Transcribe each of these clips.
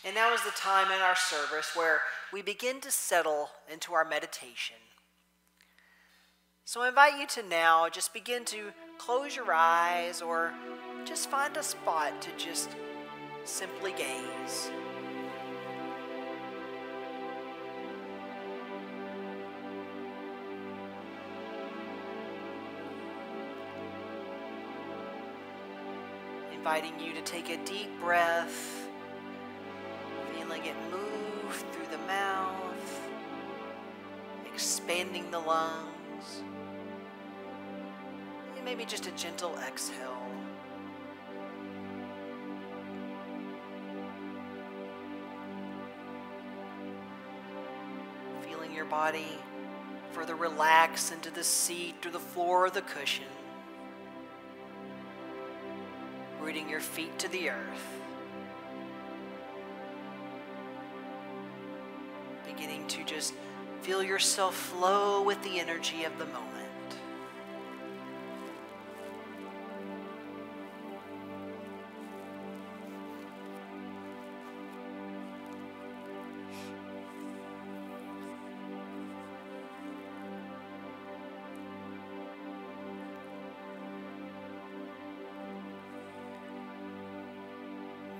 And now is the time in our service where we begin to settle into our meditation. So I invite you to now just begin to close your eyes or just find a spot to just simply gaze. Inviting you to take a deep breath, feeling it move through the mouth, expanding the lungs, and maybe just a gentle exhale. Feeling your body further relax into the seat or the floor or the cushion. Rooting your feet to the earth. Beginning to just feel yourself flow with the energy of the moment.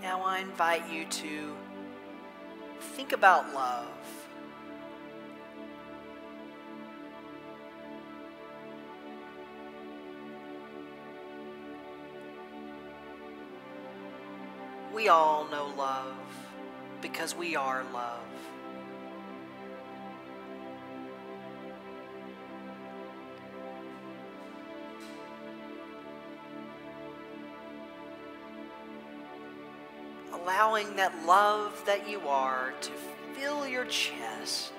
Now I invite you to think about love. We all know love because we are love. Allowing that love that you are to fill your chest.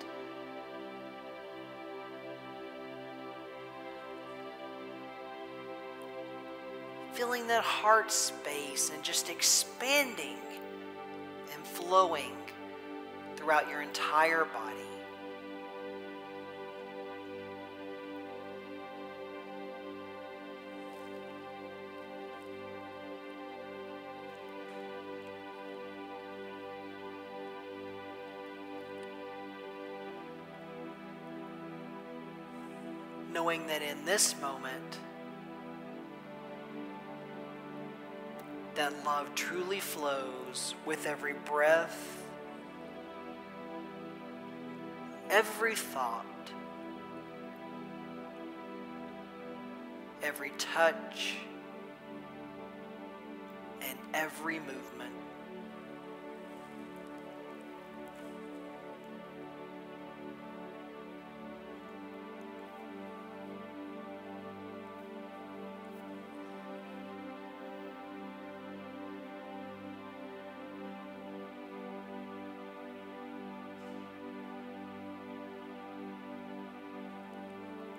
Filling that heart space and just expanding and flowing throughout your entire body. Knowing that in this moment, that love truly flows with every breath, every thought, every touch, and every movement.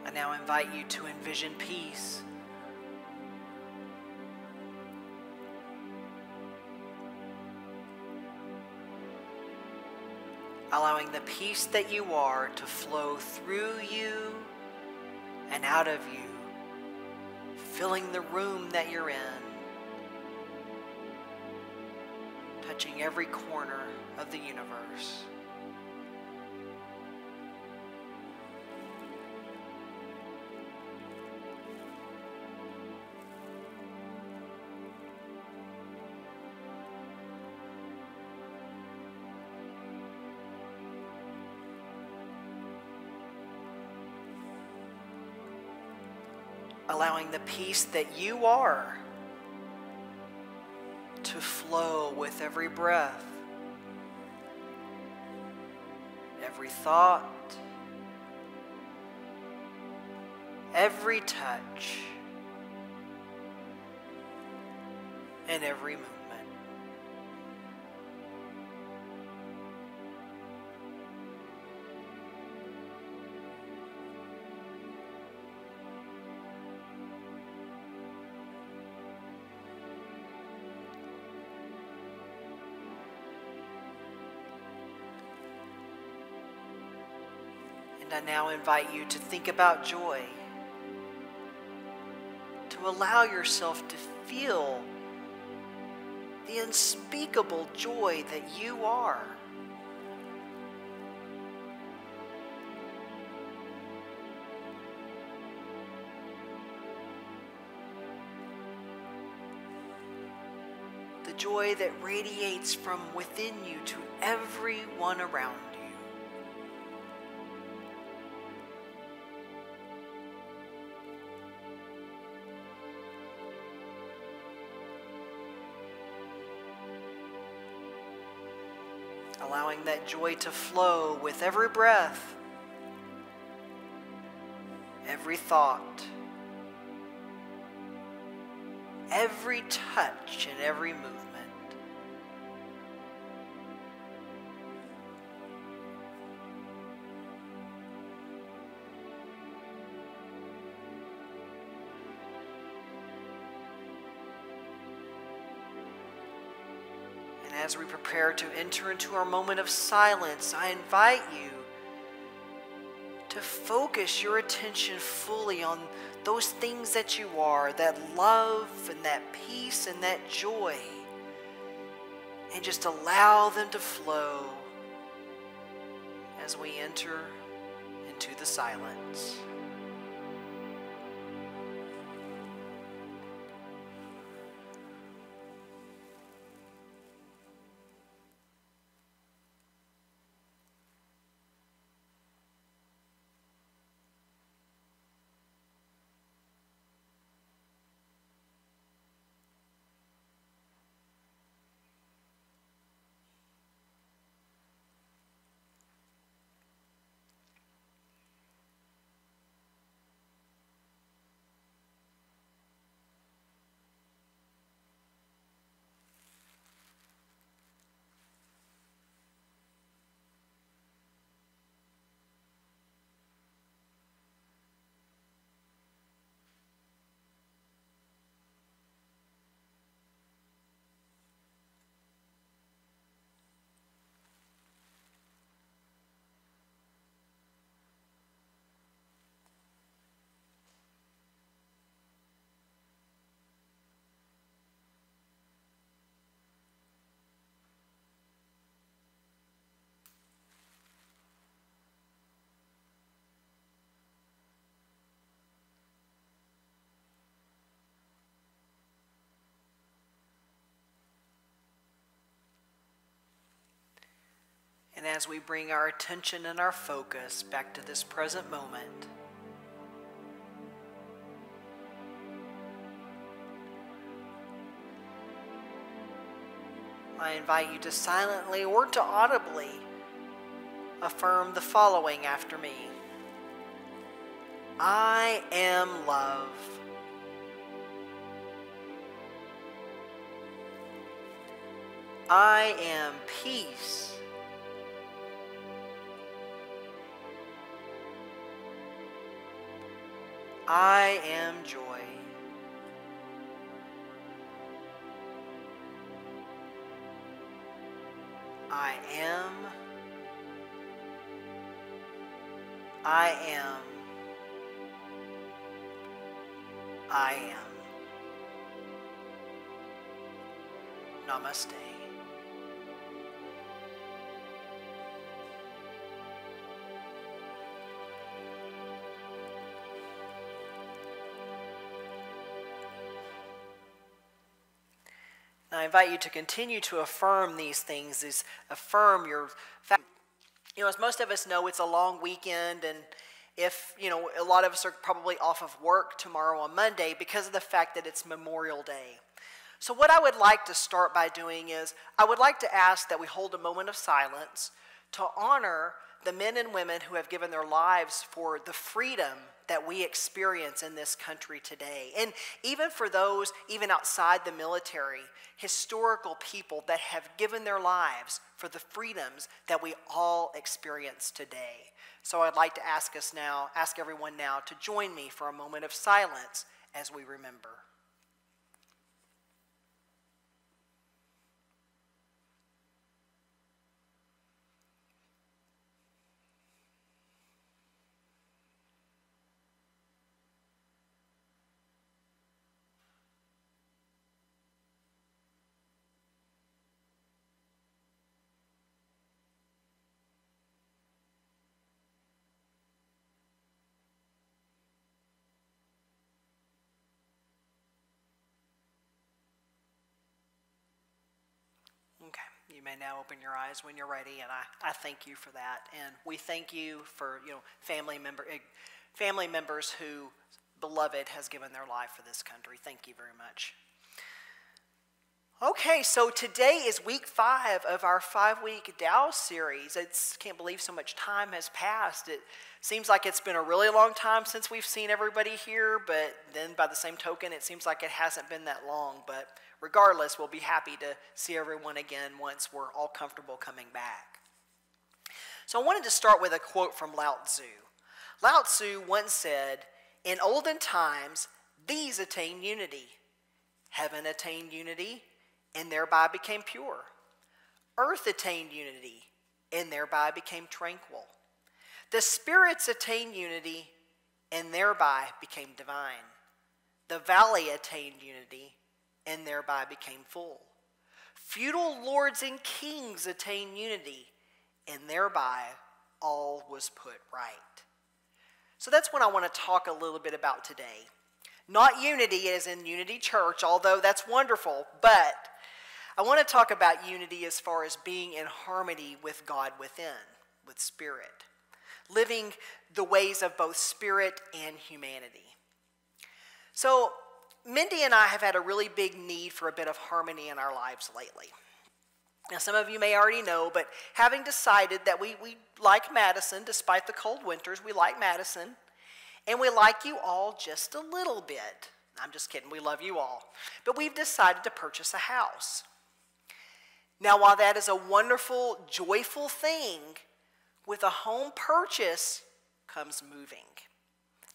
I now invite you to envision peace. Allowing the peace that you are to flow through you and out of you, filling the room that you're in, touching every corner of the universe. Allowing the peace that you are to flow with every breath, every thought, every touch, and every movement. And I now invite you to think about joy, to allow yourself to feel the unspeakable joy that you are. The joy that radiates from within you to everyone around you. Allowing that joy to flow with every breath, every thought, every touch, and every movement. And as we prepare to enter into our moment of silence, I invite you to focus your attention fully on those things that you are, that love and that peace and that joy, and just allow them to flow as we enter into the silence. And as we bring our attention and our focus back to this present moment, I invite you to silently or to audibly affirm the following after me. I am love. I am peace. I am joy. I am. I am. I am. Namaste. Now, I invite you to continue to affirm these things, affirm your fact. As most of us know, it's a long weekend, and if, a lot of us are probably off of work tomorrow on Monday because of the fact that it's Memorial Day. So what I would like to start by doing is, I would like to ask that we hold a moment of silence to honor the men and women who have given their lives for the freedom that we experience in this country today. And even for those, even outside the military, historical people that have given their lives for the freedoms that we all experience today. So I'd like to ask everyone now to join me for a moment of silence as we remember. You may now open your eyes when you're ready, and I thank you for that. And we thank you for family members who beloved has given their life for this country. Thank you very much. Okay, so today is week 5 of our 5-week Dow series. Can't believe so much time has passed. It seems like it's been a really long time since we've seen everybody here, but then by the same token, it seems like it hasn't been that long. But regardless, we'll be happy to see everyone again once we're all comfortable coming back. So I wanted to start with a quote from Lao Tzu. Lao Tzu once said, "In olden times, these attained unity. Heaven attained unity, and thereby became pure. Earth attained unity, and thereby became tranquil. The spirits attained unity, and thereby became divine. The valley attained unity, and thereby became full. Feudal lords and kings attained unity, and thereby all was put right." So that's what I want to talk a little bit about today. Not unity as in Unity Church, although that's wonderful, but I want to talk about unity as far as being in harmony with God within, with spirit, living the ways of both spirit and humanity. So Mindy and I have had a really big need for a bit of harmony in our lives lately. Now, some of you may already know, but having decided that we like Madison, despite the cold winters, we like Madison, and we like you all just a little bit. I'm just kidding, we love you all. But we've decided to purchase a house. Now, while that is a wonderful, joyful thing, with a home purchase comes moving.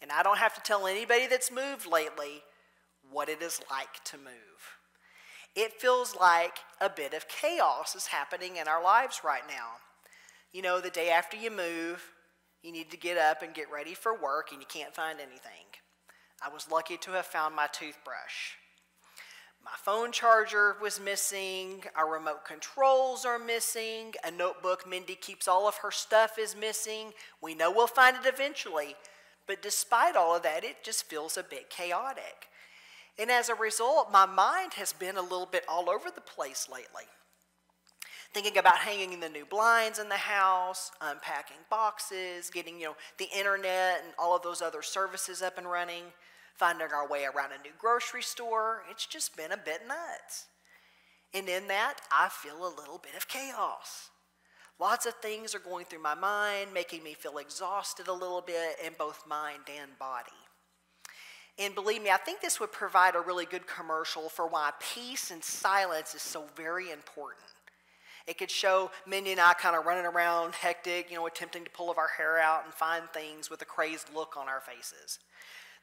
And I don't have to tell anybody that's moved lately what it is like to move. It feels like a bit of chaos is happening in our lives right now. You know, the day after you move, you need to get up and get ready for work, and you can't find anything. I was lucky to have found my toothbrush. My phone charger was missing, our remote controls are missing, a notebook Mindy keeps all of her stuff is missing. We know we'll find it eventually, but despite all of that, it just feels a bit chaotic. And as a result, my mind has been a little bit all over the place lately. Thinking about hanging the new blinds in the house, unpacking boxes, getting the internet and all of those other services up and running, finding our way around a new grocery store. It's just been a bit nuts. And in that, I feel a little bit of chaos. Lots of things are going through my mind, making me feel exhausted a little bit in both mind and body. And believe me, I think this would provide a really good commercial for why peace and silence is so very important. It could show Mindy and I kind of running around hectic, attempting to pull our hair out and find things with a crazed look on our faces.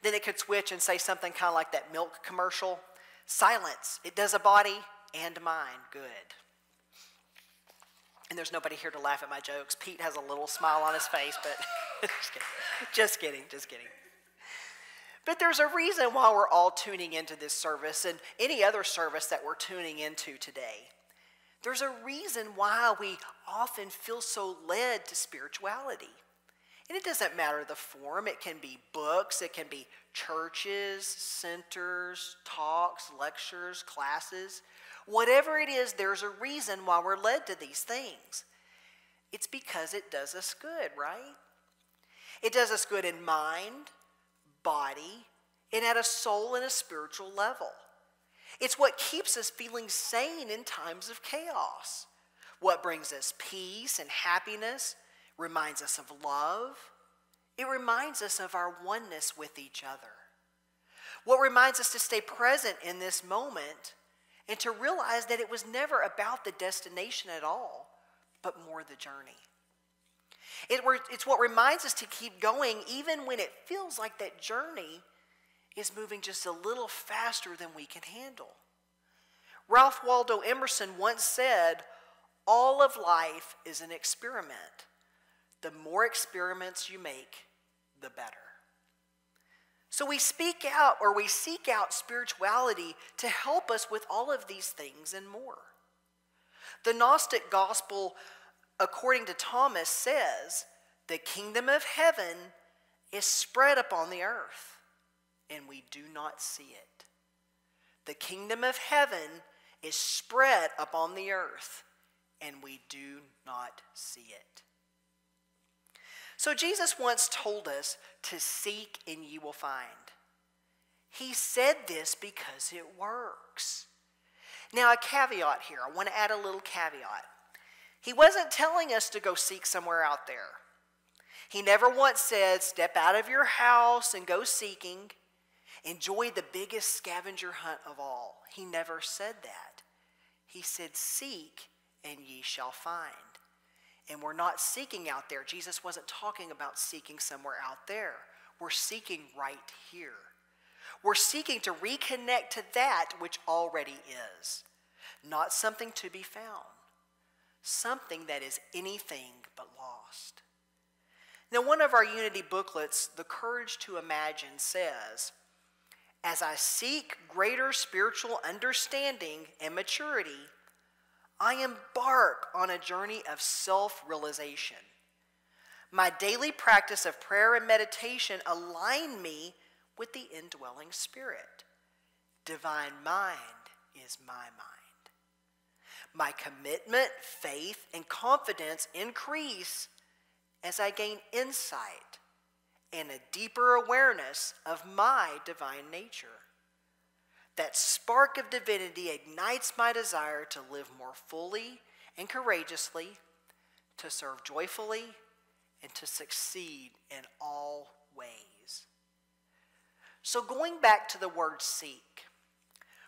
Then it could switch and say something kind of like that milk commercial. Silence, it does a body and mind good. And there's nobody here to laugh at my jokes. Pete has a little smile on his face, but just kidding. But there's a reason why we're all tuning into this service and any other service that we're tuning into today. There's a reason why we often feel so led to spirituality. And it doesn't matter the form. It can be books, it can be churches, centers, talks, lectures, classes. Whatever it is, there's a reason why we're led to these things. It's because it does us good, right? It does us good in mind, body, and at a soul and a spiritual level. It's what keeps us feeling sane in times of chaos. What brings us peace and happiness, reminds us of love. It reminds us of our oneness with each other. What reminds us to stay present in this moment and to realize that it was never about the destination at all, but more the journey. It's what reminds us to keep going even when it feels like that journey is moving just a little faster than we can handle. Ralph Waldo Emerson once said, "All of life is an experiment. The more experiments you make, the better." So we seek out spirituality to help us with all of these things and more. The Gnostic gospel, according to Thomas, says, "The kingdom of heaven is spread upon the earth, and we do not see it." The kingdom of heaven is spread upon the earth, and we do not see it. So Jesus once told us to seek and you will find. He said this because it works. Now, a caveat here. I want to add a little caveat. He wasn't telling us to go seek somewhere out there. He never once said, step out of your house and go seeking. Enjoy the biggest scavenger hunt of all. He never said that. He said, seek and ye shall find. And we're not seeking out there. Jesus wasn't talking about seeking somewhere out there. We're seeking right here. We're seeking to reconnect to that which already is. Not something to be found. Something that is anything but lost. Now, one of our Unity booklets, The Courage to Imagine, says, as I seek greater spiritual understanding and maturity, I embark on a journey of self-realization. My daily practice of prayer and meditation align me with the indwelling Spirit. Divine mind is my mind. My commitment, faith, and confidence increase as I gain insight and a deeper awareness of my divine nature. That spark of divinity ignites my desire to live more fully and courageously, to serve joyfully, and to succeed in all ways. So going back to the word seek,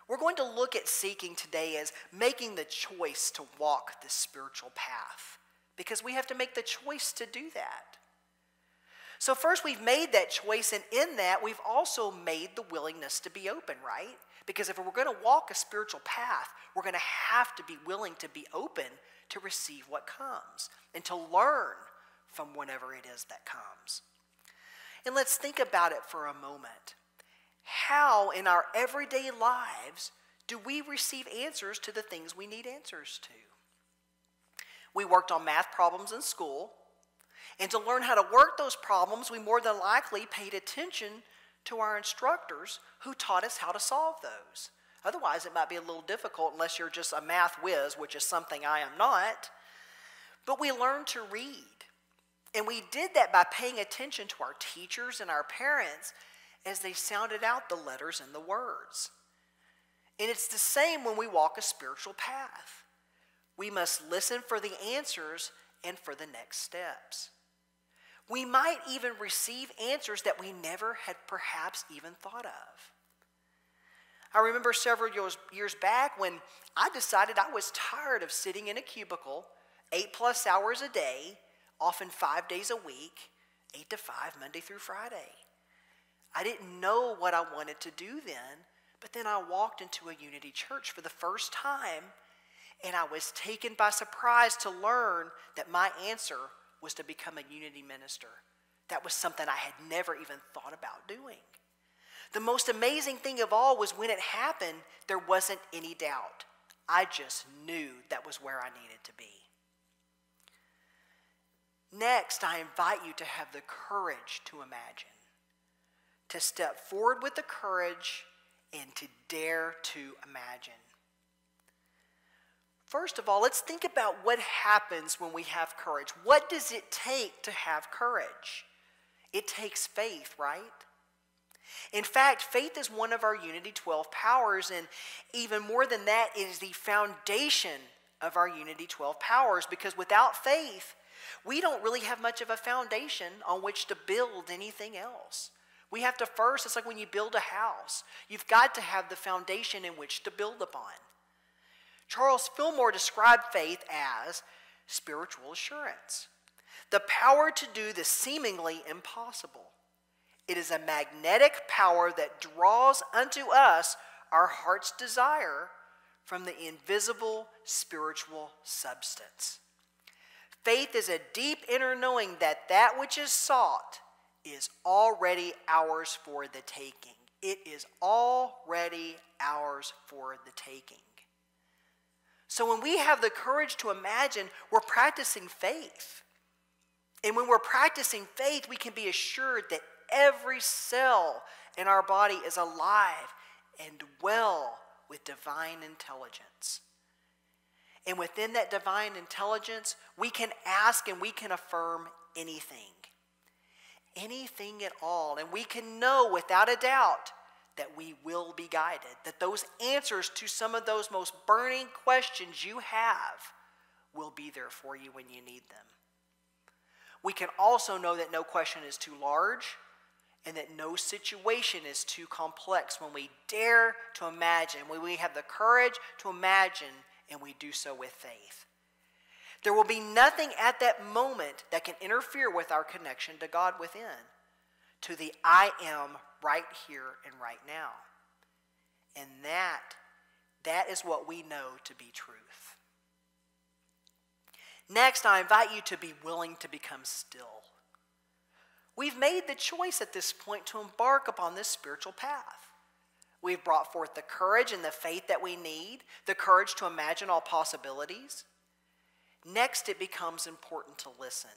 we're going to look at seeking today as making the choice to walk the spiritual path, because we have to make the choice to do that. So first we've made that choice, and in that we've also made the willingness to be open, right? Because if we're going to walk a spiritual path, we're going to have to be willing to be open to receive what comes and to learn from whatever it is that comes. And let's think about it for a moment. How in our everyday lives do we receive answers to the things we need answers to? We worked on math problems in school, and to learn how to work those problems, we more than likely paid attention to our instructors who taught us how to solve those. Otherwise, it might be a little difficult unless you're just a math whiz, which is something I am not. But we learned to read. And we did that by paying attention to our teachers and our parents as they sounded out the letters and the words. And it's the same when we walk a spiritual path. We must listen for the answers and for the next steps. We might even receive answers that we never had perhaps even thought of. I remember several years back when I decided I was tired of sitting in a cubicle 8+ hours a day, often 5 days a week, 8 to 5, Monday through Friday. I didn't know what I wanted to do then, but then I walked into a Unity church for the first time, and I was taken by surprise to learn that my answer was to become a Unity minister. That was something I had never even thought about doing. The most amazing thing of all was when it happened, there wasn't any doubt. I just knew that was where I needed to be. Next, I invite you to have the courage to imagine, to step forward with the courage and to dare to imagine. First of all, let's think about what happens when we have courage. What does it take to have courage? It takes faith, right? In fact, faith is one of our Unity 12 powers, and even more than that, it is the foundation of our Unity 12 powers, because without faith, we don't really have much of a foundation on which to build anything else. We have to first, it's like when you build a house, you've got to have the foundation in which to build upon. Charles Fillmore described faith as spiritual assurance, the power to do the seemingly impossible. It is a magnetic power that draws unto us our heart's desire from the invisible spiritual substance. Faith is a deep inner knowing that that which is sought is already ours for the taking. It is already ours for the taking. So when we have the courage to imagine, we're practicing faith. And when we're practicing faith, we can be assured that every cell in our body is alive and well with divine intelligence. And within that divine intelligence, we can ask and we can affirm anything. Anything at all. And we can know without a doubt that we will be guided. That those answers to some of those most burning questions you have will be there for you when you need them. We can also know that no question is too large and that no situation is too complex when we dare to imagine, when we have the courage to imagine and we do so with faith. There will be nothing at that moment that can interfere with our connection to God within, to the I am right here and right now. And that is what we know to be truth. Next, I invite you to be willing to become still. We've made the choice at this point to embark upon this spiritual path. We've brought forth the courage and the faith that we need, the courage to imagine all possibilities. Next, it becomes important to listen.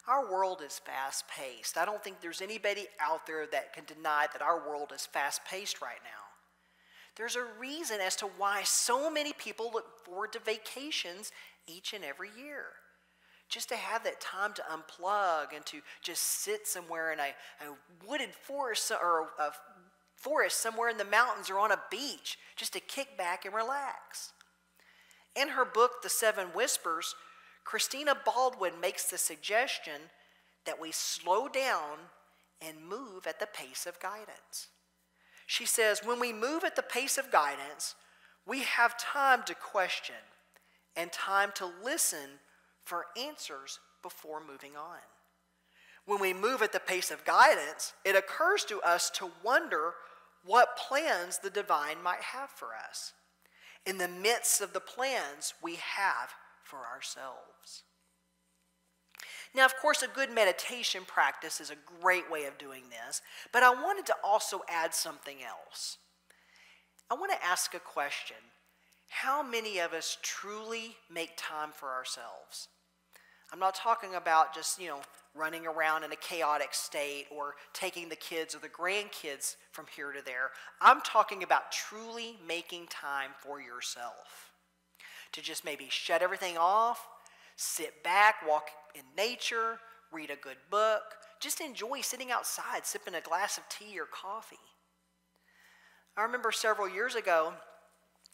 Our world is fast-paced. I don't think there's anybody out there that can deny that our world is fast-paced right now. There's a reason as to why so many people look forward to vacations each and every year. Just to have that time to unplug and to just sit somewhere in a wooded forest or a forest somewhere in the mountains or on a beach, just to kick back and relax. In her book, The Seven Whispers, Christina Baldwin makes the suggestion that we slow down and move at the pace of guidance. She says, when we move at the pace of guidance, we have time to question and time to listen for answers before moving on. When we move at the pace of guidance, it occurs to us to wonder what plans the divine might have for us in the midst of the plans we have for ourselves. Now, of course, a good meditation practice is a great way of doing this, but I wanted to also add something else. I want to ask a question. How many of us truly make time for ourselves? I'm not talking about just, running around in a chaotic state or taking the kids or the grandkids from here to there. I'm talking about truly making time for yourself. To just maybe shut everything off, sit back, walk in nature, read a good book, just enjoy sitting outside, sipping a glass of tea or coffee. I remember several years ago,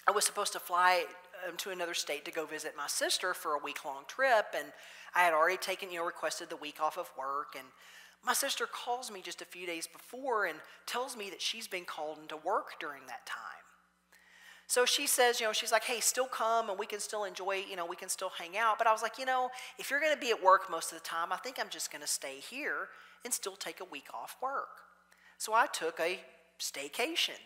I was supposed to fly to another state to go visit my sister for a week-long trip, and I had already requested the week off of work, and my sister calls me just a few days before and tells me that she's been called into work during that time. So she says, she's like, hey, still come and we can still enjoy, we can still hang out. But I was like, if you're going to be at work most of the time, I think I'm just going to stay here and still take a week off work. So I took a staycation.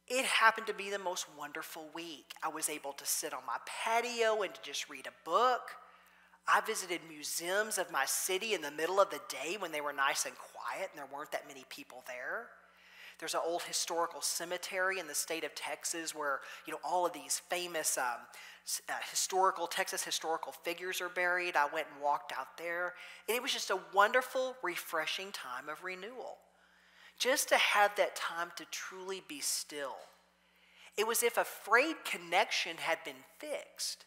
It happened to be the most wonderful week. I was able to sit on my patio and to just read a book. I visited museums of my city in the middle of the day when they were nice and quiet and there weren't that many people there. There's an old historical cemetery in the state of Texas where, all of these famous Texas historical figures are buried. I went and walked out there, and it was just a wonderful, refreshing time of renewal. Just to have that time to truly be still. It was as if a frayed connection had been fixed.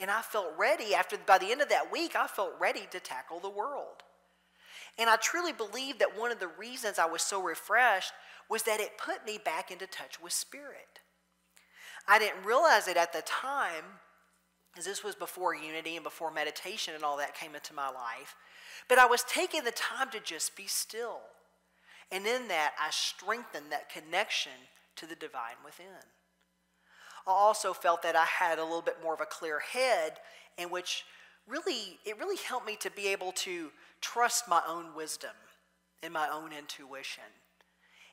And I felt ready, by the end of that week, I felt ready to tackle the world. And I truly believe that one of the reasons I was so refreshed was that it put me back into touch with Spirit. I didn't realize it at the time, as this was before unity and before meditation and all that came into my life, but I was taking the time to just be still. And in that, I strengthened that connection to the divine within. I also felt that I had a little bit more of a clear head, in which it really helped me to be able to trust my own wisdom and my own intuition.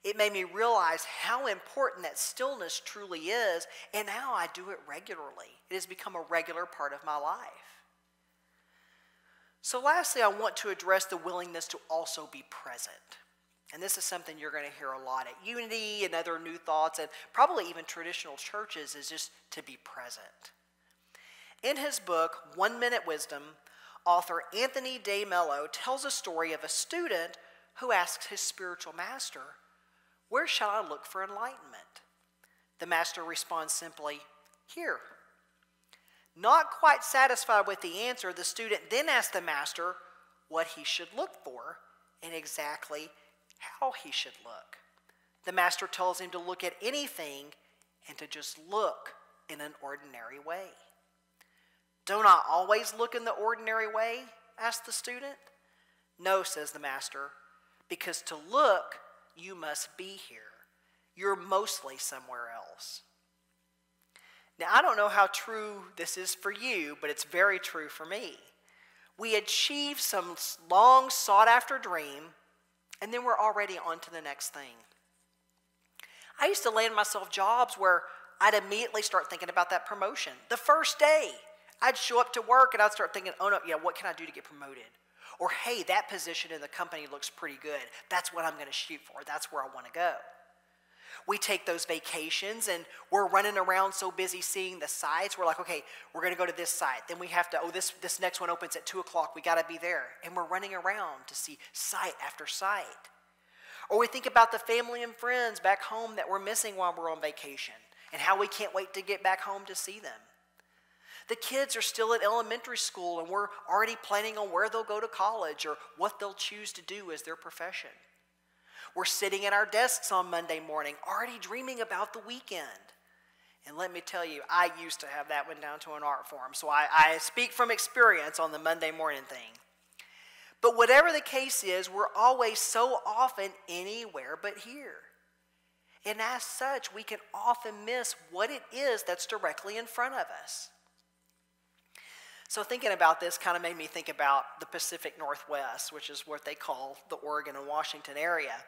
It made me realize how important that stillness truly is, and now I do it regularly. It has become a regular part of my life. So lastly, I want to address the willingness to also be present. And this is something you're going to hear a lot at Unity and other New Thoughts, and probably even traditional churches, is just to be present. In his book, 1 Minute Wisdom, author Anthony De Mello tells a story of a student who asks his spiritual master, "Where shall I look for enlightenment?" The master responds simply, "Here." Not quite satisfied with the answer, the student then asks the master what he should look for and exactly how he should look. The master tells him to look at anything and to just look in an ordinary way. "Don't I always look in the ordinary way?" asks the student. "No," says the master, "because to look, you must be here. You're mostly somewhere else." Now, I don't know how true this is for you, but it's very true for me. We achieve some long sought-after dream, and then we're already on to the next thing. I used to land myself jobs where I'd immediately start thinking about that promotion. The first day, I'd show up to work and I'd start thinking, oh no, yeah, what can I do to get promoted? Or, hey, that position in the company looks pretty good. That's what I'm going to shoot for. That's where I want to go. We take those vacations and we're running around so busy seeing the sites. We're like, okay, we're going to go to this site. Then we have to, this next one opens at 2 o'clock. We got to be there. And we're running around to see site after site. Or we think about the family and friends back home that we're missing while we're on vacation and how we can't wait to get back home to see them. The kids are still at elementary school and we're already planning on where they'll go to college or what they'll choose to do as their profession. We're sitting at our desks on Monday morning, already dreaming about the weekend. And let me tell you, I used to have that one down to an art form, so I speak from experience on the Monday morning thing. But whatever the case is, we're always so often anywhere but here. And as such, we can often miss what it is that's directly in front of us. So thinking about this kind of made me think about the Pacific Northwest, which is what they call the Oregon and Washington area.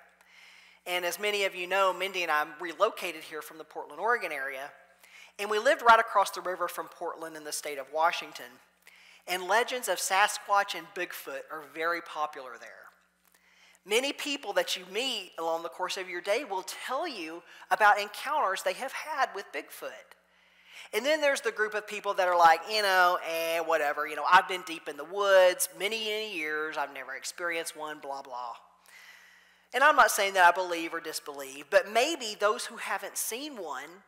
And as many of you know, Mindy and I relocated here from the Portland, Oregon area, and we lived right across the river from Portland in the state of Washington. And legends of Sasquatch and Bigfoot are very popular there. Many people that you meet along the course of your day will tell you about encounters they have had with Bigfoot. And then there's the group of people that are like, whatever, I've been deep in the woods many years, I've never experienced one, blah, blah. And I'm not saying that I believe or disbelieve, but maybe those who haven't seen one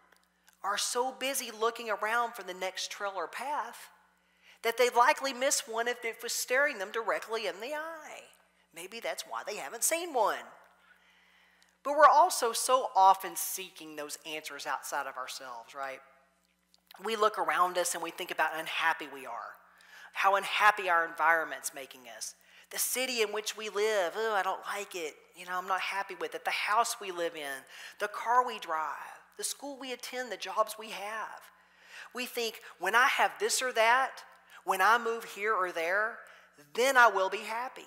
are so busy looking around for the next trail or path that they'd likely miss one if it was staring them directly in the eye. Maybe that's why they haven't seen one. But we're also so often seeking those answers outside of ourselves, right? We look around us and we think about how unhappy we are, how unhappy our environment's making us. The city in which we live, I don't like it. I'm not happy with it. The house we live in, the car we drive, the school we attend, the jobs we have. We think, when I have this or that, when I move here or there, then I will be happy.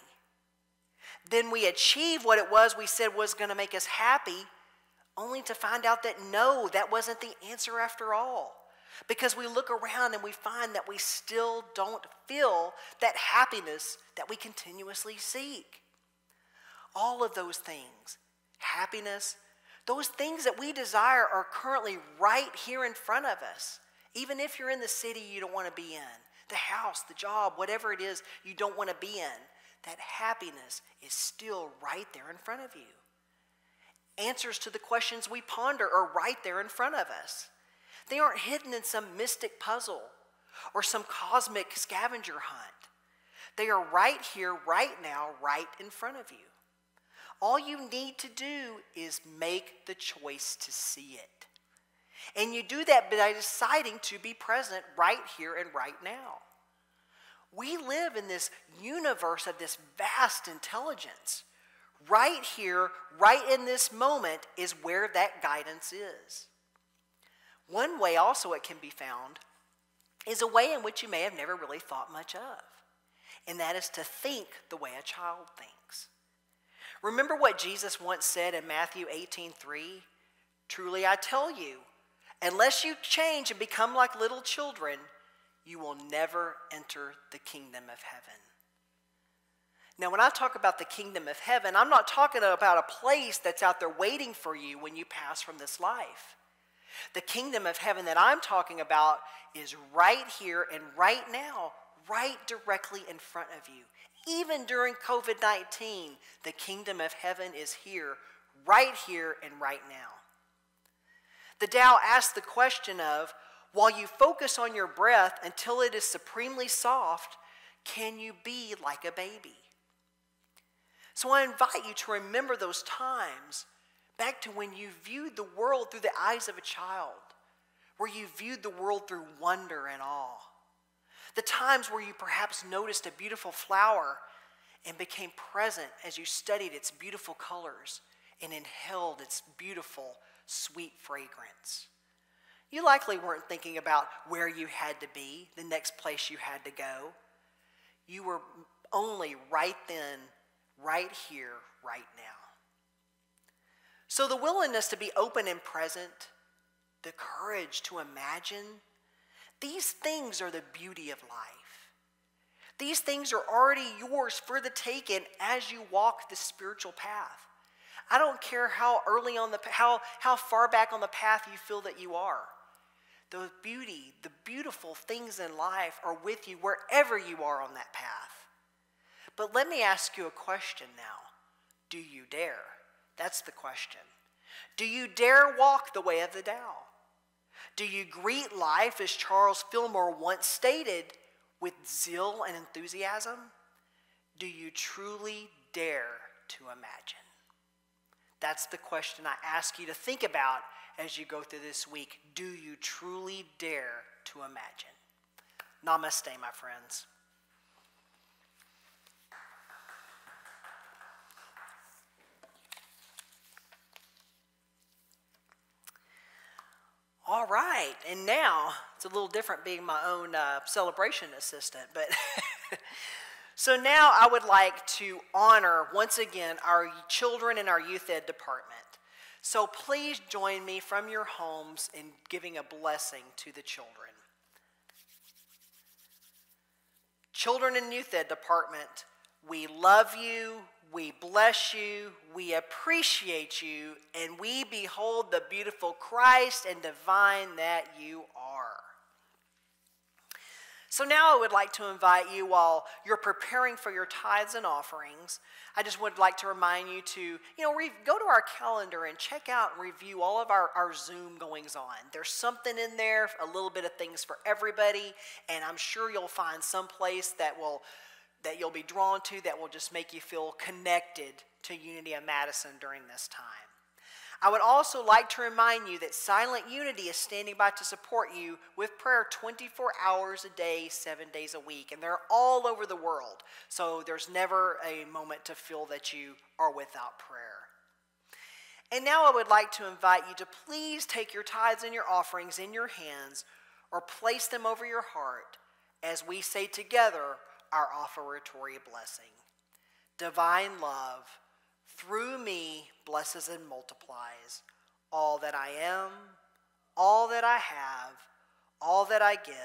Then we achieve what it was we said was going to make us happy, only to find out that no, that wasn't the answer after all. Because we look around and we find that we still don't feel that happiness that we continuously seek. All of those things, happiness, those things that we desire are currently right here in front of us. Even if you're in the city you don't want to be in, the house, the job, whatever it is you don't want to be in, that happiness is still right there in front of you. Answers to the questions we ponder are right there in front of us. They aren't hidden in some mystic puzzle or some cosmic scavenger hunt. They are right here, right now, right in front of you. All you need to do is make the choice to see it. And you do that by deciding to be present right here and right now. We live in this universe of this vast intelligence. Right here, right in this moment, is where that guidance is. One way also it can be found is a way in which you may have never really thought much of, and that is to think the way a child thinks. Remember what Jesus once said in Matthew 18:3? "Truly I tell you, unless you change and become like little children, you will never enter the kingdom of heaven." Now, when I talk about the kingdom of heaven, I'm not talking about a place that's out there waiting for you when you pass from this life. The kingdom of heaven that I'm talking about is right here and right now, right directly in front of you. Even during COVID-19, the kingdom of heaven is here and right now. The Tao asks the question of, while you focus on your breath until it is supremely soft, can you be like a baby? So I invite you to remember those times back to when you viewed the world through the eyes of a child, where you viewed the world through wonder and awe. The times where you perhaps noticed a beautiful flower and became present as you studied its beautiful colors and inhaled its beautiful, sweet fragrance. You likely weren't thinking about where you had to be, the next place you had to go. You were only right then, right here, right now. So the willingness to be open and present, the courage to imagine, these things are the beauty of life. These things are already yours for the taking as you walk the spiritual path. I don't care how early on how far back on the path you feel that you are. The beautiful things in life are with you wherever you are on that path. But let me ask you a question now. Do you dare? That's the question. Do you dare walk the way of the Tao? Do you greet life, as Charles Fillmore once stated, with zeal and enthusiasm? Do you truly dare to imagine? That's the question I ask you to think about as you go through this week. Do you truly dare to imagine? Namaste, my friends. All right, and now, it's a little different being my own celebration assistant, but so now I would like to honor, once again, our children in our youth ed department. So please join me from your homes in giving a blessing to the children. Children in youth ed department, we love you, we bless you, we appreciate you, and we behold the beautiful Christ and divine that you are. So now I would like to invite you, while you're preparing for your tithes and offerings, I just would like to remind you to, go to our calendar and check out and review all of our Zoom goings on. There's something in there, a little bit of things for everybody, and I'm sure you'll find some place that you'll be drawn to that will just make you feel connected to Unity of Madison during this time. I would also like to remind you that Silent Unity is standing by to support you with prayer 24 hours a day, 7 days a week. And they're all over the world. So there's never a moment to feel that you are without prayer. And now I would like to invite you to please take your tithes and your offerings in your hands or place them over your heart as we say together our offertory blessing. Divine love, through me, blesses and multiplies all that I am, all that I have, all that I give,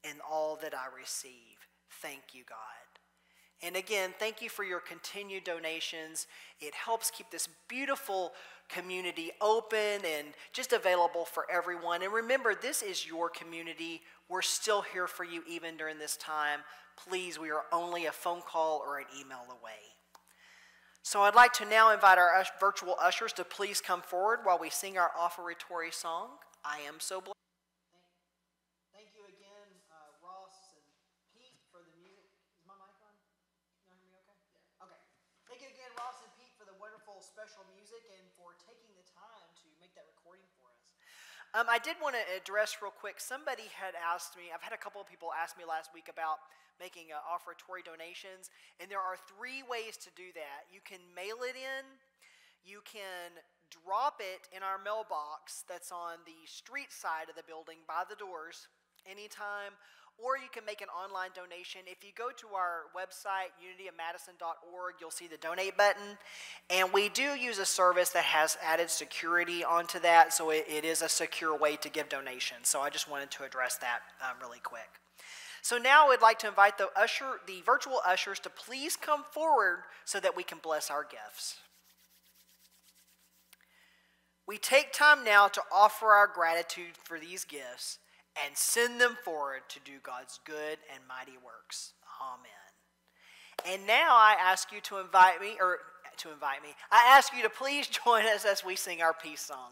and all that I receive. Thank you, God. And again, thank you for your continued donations. It helps keep this beautiful community open and just available for everyone. And remember, this is your community. We're still here for you even during this time. Please, we are only a phone call or an email away. So I'd like to now invite our virtual ushers to please come forward while we sing our offertory song, I Am So Blessed. Thank you again, Ross and Pete, for the music. Is my mic on? You hear me okay? Yeah. Okay. Thank you again, Ross and Pete, for the wonderful special music and for taking the time to make that recording for us. I did want to address real quick, somebody had asked me, I've had a couple of people ask me last week about making offertory donations, and there are 3 ways to do that. You can mail it in, you can drop it in our mailbox that's on the street side of the building by the doors anytime, or you can make an online donation. If you go to our website, unityofmadison.org, you'll see the donate button, and we do use a service that has added security onto that, so it is a secure way to give donations. So I just wanted to address that really quick. So now I would like to invite the virtual ushers to please come forward so that we can bless our gifts. We take time now to offer our gratitude for these gifts and send them forward to do God's good and mighty works. Amen. And now I ask you to I ask you to please join us as we sing our peace song.